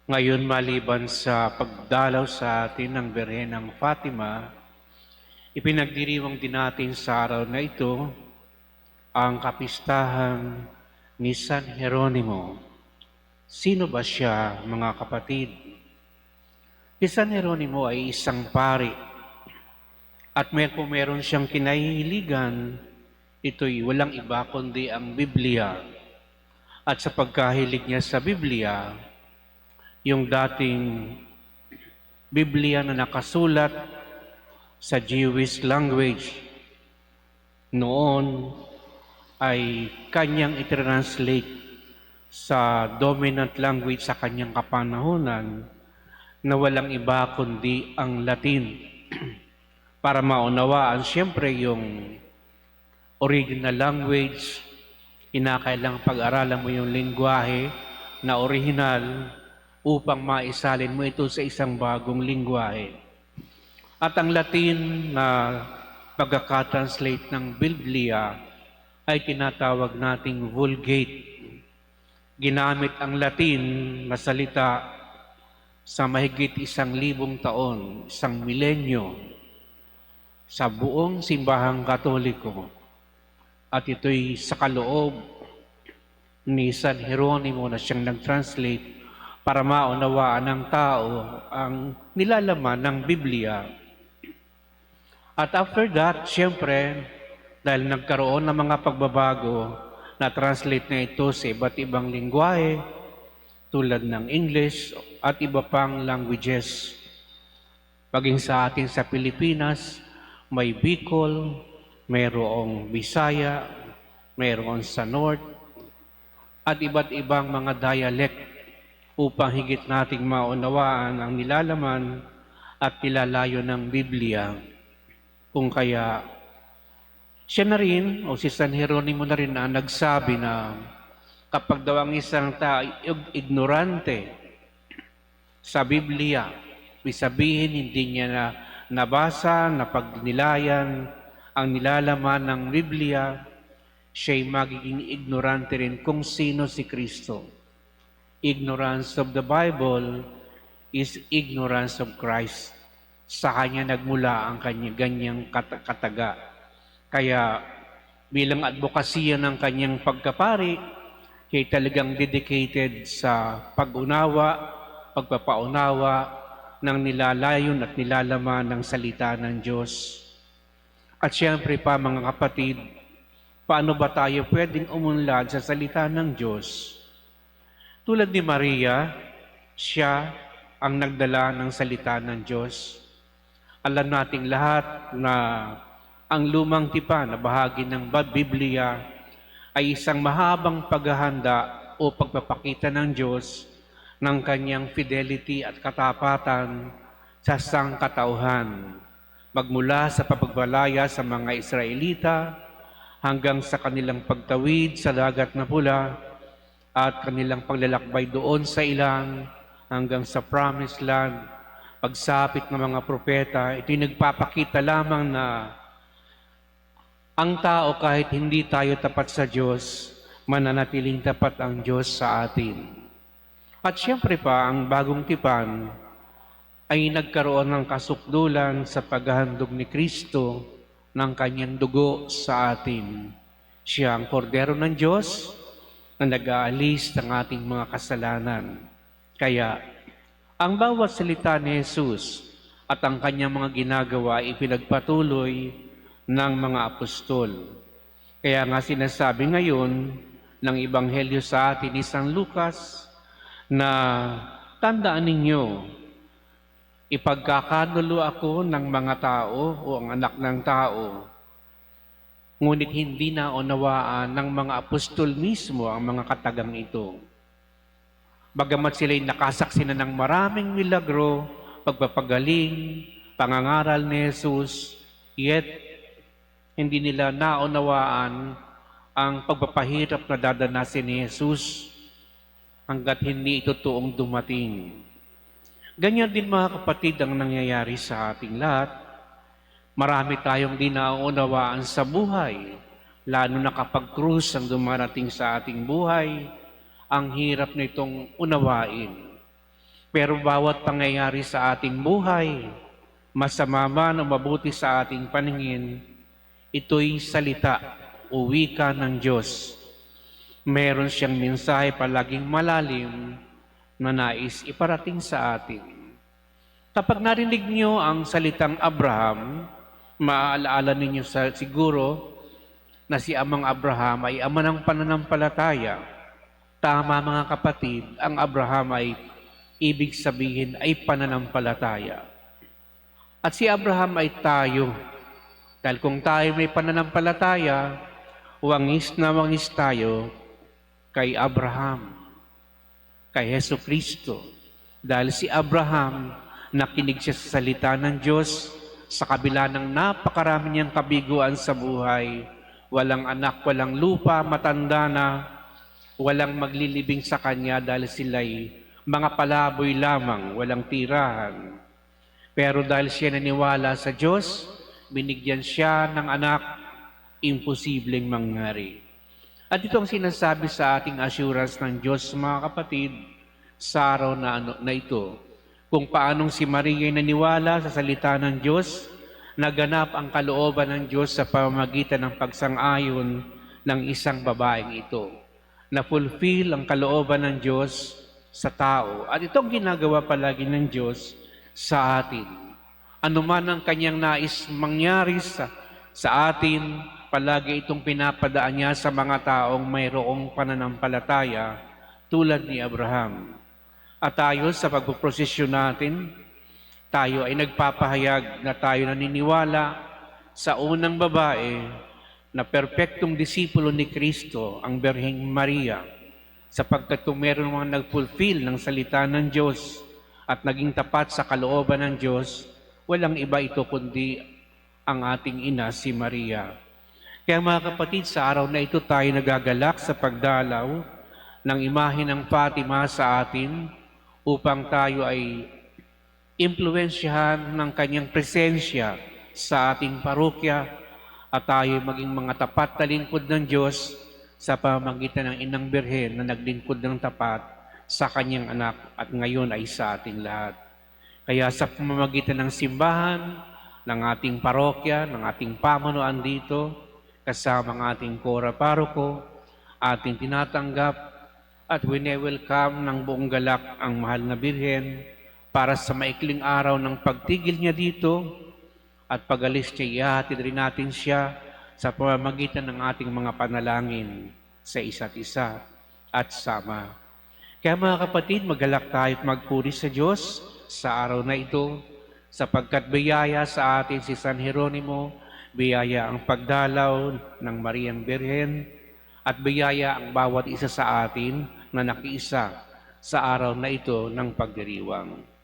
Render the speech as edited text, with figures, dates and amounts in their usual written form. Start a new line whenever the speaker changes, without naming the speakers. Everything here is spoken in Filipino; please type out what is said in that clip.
Ngayon maliban sa pagdalaw sa atin ng Birhen ng Fatima, ipinagdiriwang din natin sa araw na ito ang kapistahan ni San Jeronimo. Sino ba siya, mga kapatid? Si San Jeronimo ay isang pari at kung meron siyang kinahihiligan, ito'y walang iba kundi ang Biblia. At sa pagkahilig niya sa Biblia, yung dating Biblia na nakasulat sa Jewish language noon ay kanyang i-translate sa dominant language sa kanyang kapanahunan na walang iba kundi ang Latin. Para maunawaan siyempre yung original language, kinakailangang pag-aralan mo yung lingwahe na original upang maisalin mo ito sa isang bagong lingwahe. At ang Latin na pagkakatranslate ng Biblia ay tinatawag nating Vulgate. Ginamit ang Latin na salita sa mahigit 1,000 taon, 1 milenyo, sa buong simbahang Katoliko. At ito'y sa kaloob ni San Jeronimo na siyang nag-translate para maunawaan ng tao ang nilalaman ng Biblia. At after that, siyempre, dahil nagkaroon ng mga pagbabago, na-translate na ito sa iba't ibang lingwahe, tulad ng English at iba pang languages. Paging sa atin sa Pilipinas, may Bicol, mayroong Bisaya, mayroon sa North, at iba't ibang mga dialect upang higit nating maunawaan ang nilalaman at nilalayo ng Biblia. Kung kaya, siya na rin, o si San Jeronimo na rin na nagsabi na kapag daw ang isang tao ignorante sa Biblia, sabihin hindi niya na nabasa, napagnilayan ang nilalaman ng Biblia, siya'y magiging ignorante rin kung sino si Kristo. Ignorance of the Bible is ignorance of Christ. Sa Kanya nagmula ang kanyang ganyang kataga. Kaya bilang advokasya ng kanyang pagkapari, siya talagang dedicated sa pag-unawa, pagpapaunawa ng nilalayon at nilalaman ng salita ng Diyos. At siyempre pa mga kapatid, paano ba tayo pwedeng umunlad sa salita ng Diyos? Tulad ni Maria, siya ang nagdala ng salita ng Diyos. Alam nating lahat na ang lumang tipan na bahagi ng Biblia ay isang mahabang paghahanda o pagpapakita ng Diyos ng kanyang fidelity at katapatan sa sangkatauhan, magmula sa pagpagbalaya sa mga Israelita hanggang sa kanilang pagtawid sa dagat na pula at kanilang paglalakbay doon sa ilang hanggang sa Promised Land, pagsapit ng mga propeta. Ito'y nagpapakita lamang na ang tao kahit hindi tayo tapat sa Diyos, mananatiling tapat ang Diyos sa atin. At siyempre pa, ang bagong tipan ay nagkaroon ng kasukdulan sa paghahandog ni Kristo ng kanyang dugo sa atin. Siya ang kordero ng Diyos na nag-aalis ng ating mga kasalanan. Kaya, ang bawat salita ni Jesus at ang kanyang mga ginagawa ay pinagpatuloy ng mga apostol. Kaya nga sinasabi ngayon ng Ebanghelyo sa atin ni San Lucas na tandaan ninyo, ipagkakanulo ako ng mga tao o ang anak ng tao, ngunit hindi na unawaan ng mga apostol mismo ang mga katagang ito. Bagamat sila'y nakasaksi na ng maraming milagro, pagpapagaling, pangangaral ni Jesus, yet hindi nila naunawaan ang pagpapahirap na dadanasin ni Jesus hanggat hindi ito toong dumating. Ganyan din mga kapatid ang nangyayari sa ating lahat. Marami tayong di naunawaan sa buhay, lalo na kapag krus ang dumarating sa ating buhay, ang hirap nitong unawain. Pero bawat pangyayari sa ating buhay, masama man o mabuti sa ating paningin, ito'y salita o wika ng Diyos. Meron siyang mensahe palaging malalim na nais iparating sa atin. Kapag narinig niyo ang salitang Abraham, maaalaala ninyo siguro na si Amang Abraham ay ama ng pananampalataya. Tama mga kapatid, ang Abraham ay ibig sabihin ay pananampalataya. At si Abraham ay tayo. Dahil kung tayo may pananampalataya, wangis na wangis tayo kay Abraham, kay Hesu Kristo. Dahil si Abraham, nakinig siya sa salita ng Diyos sa kabila ng napakarami niyang kabiguan sa buhay. Walang anak, walang lupa, matanda na, walang maglilibing sa kanya dahil sila'y mga palaboy lamang, walang tirahan. Pero dahil siya naniwala sa Diyos, binigyan siya ng anak, imposibleng mangyari. At ito ang sinasabi sa ating assurance ng Diyos, mga kapatid, sa araw na ito. Kung paanong si Maria ay naniwala sa salita ng Diyos, naganap ang kalooban ng Diyos sa pamamagitan ng pagsang-ayon ng isang babaeng ito. Na-fulfill ang kalooban ng Diyos sa tao. At itong ginagawa palagi ng Diyos sa atin. Ano man ang kanyang nais mangyari sa atin, palagi itong pinapadaan niya sa mga taong mayroong pananampalataya tulad ni Abraham. At tayo sa pagpuprosesyon natin, tayo ay nagpapahayag na tayo naniniwala sa unang babae na perpektong disipulo ni Kristo, ang Birheng Maria, sapagkat kung meron mga nag-fulfill ng salita ng Diyos at naging tapat sa kalooban ng Diyos, walang iba ito kundi ang ating ina, si Maria. Kaya mga kapatid, sa araw na ito tayo nagagalak sa pagdalaw ng imahe ng Fatima sa atin upang tayo ay impluwensyahan ng kanyang presensya sa ating parokya at tayo maging mga tapat na lingkod ng Diyos sa pamamagitan ng Inang Birhen na naglingkod ng tapat sa kanyang anak at ngayon ay sa ating lahat. Kaya sa pamamagitan ng simbahan, ng ating parokya, ng ating pamunuan dito, kasama ng ating kora paroko, ating tinatanggap at wine-welcome ng buong galak ang mahal na Birhen para sa maikling araw ng pagtigil niya dito at pag-alis niya, ihahatid rin natin siya sa pamamagitan ng ating mga panalangin sa isa't isa at sama. Kaya mga kapatid, magalak tayo at magpuri sa Diyos sa araw na ito sapagkat biyaya sa atin si San Jeronimo, biyaya ang pagdalaw ng Mariang Birhen at biyaya ang bawat isa sa atin na nakiisa sa araw na ito ng pagdiriwang.